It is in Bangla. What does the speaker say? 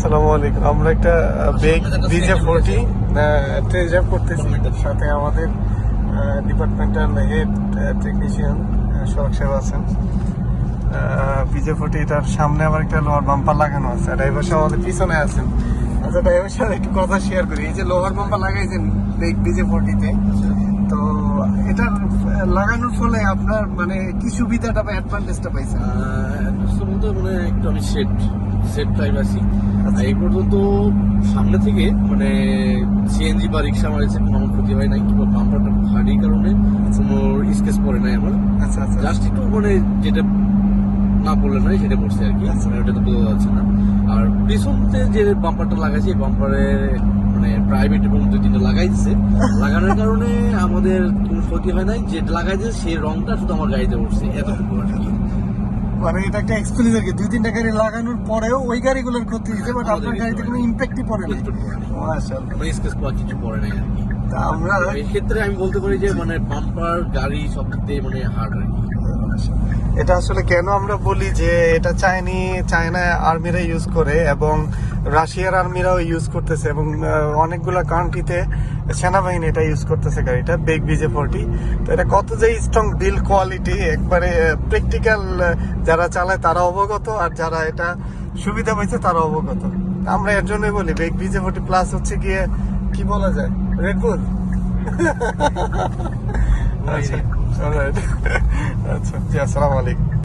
আসসালামু আলাইকুম। আমরা একটা বেগ BJ40 রিজার্ভ করতেছি, সাথে আমাদের ডিপার্টমেন্টাল হেড টেকনিশিয়ান সড়ক সাহেব আছেন। BJ40 এটার সামনে আবার একটা লোহার বাম্পার লাগানো আছে, ড্রাইভার সাহেব আমাদের পিছনে আছেন। আচ্ছা, ড্রাইভার সাহেব একটু কথা শেয়ার করি। এই যে লোহার বাম্পার লাগাইছেন বেগ BJ40-তে, তো এটা লাগানোর ফলে আপনার মানে কি সুবিধাটা বা অ্যাডভান্টেজটা পাইছেন? মানে একটু আমি সেট টাইপ আছি। এই পর্যন্ত সামনে থেকে মানে সিএনজি বা রিক্সা মারেছে কোনো আমার ক্ষতি হয় নাই, কিংবা বাম্পারটা ভারী কারণে কোনো স্কেচ পড়ে নাই আমার। আচ্ছা আচ্ছা, জাস্ট একটু মানে যেটা না পড়লে নয় সেটা পড়ছে আর কি, মানে ওটা তো বোঝা যাচ্ছে না। আর পিছনতে যে বাম্পারটা লাগাইছে, এই বাম্পারে মানে প্রাইভেট এবং 2-3টা লাগাই দিচ্ছে। লাগানোর কারণে আমাদের কোনো ক্ষতি হয় নাই, যেটা লাগাই দিয়েছে সেই রংটা শুধু আমার গাড়িতে উঠছে, এতটুকু আর কি। মানে এটা একটা এক্সপেরিয়েন্স আর কি। 2-3টা গাড়ি লাগানোর পরেও ওই গাড়িগুলোর ক্ষতি হয়েছে, বাট আপনার গাড়িতে কোনো ইম্প্যাক্টই পড়ে না। মাশাআল্লাহ, কোনো স্কেচ বা কিছু পড়ে নাই আর কি। তা আমরা এই ক্ষেত্রে আমি বলতে পারি যে মানে বাম্পার গাড়ি সবথেকে মানে হার্ড আর কি। এটা আসলে কেন আমরা বলি যে এটা চায়না আর্মিরা ইউজ করে এবং রাশিয়ার আর্মিরাও ইউজ করতেছে, এবং অনেকগুলা কান্ট্রিতে সেনাবাহিনী এটা ইউজ করতেছে গাড়িটা, বেগ BJ40। তো এটা কত যে স্ট্রং বিল্ড কোয়ালিটি, একবারে প্র্যাকটিক্যাল যারা চালায় তারা অবগত, আর যারা এটা সুবিধা পাইছে তারা অবগত। আমরা এর জন্যই বলি বেগ BJ40 প্লাস হচ্ছে গিয়ে কি বলা যায়, রেডবুল। আচ্ছা, alright. আচ্ছা জি, আসসালামু আলাইকুম।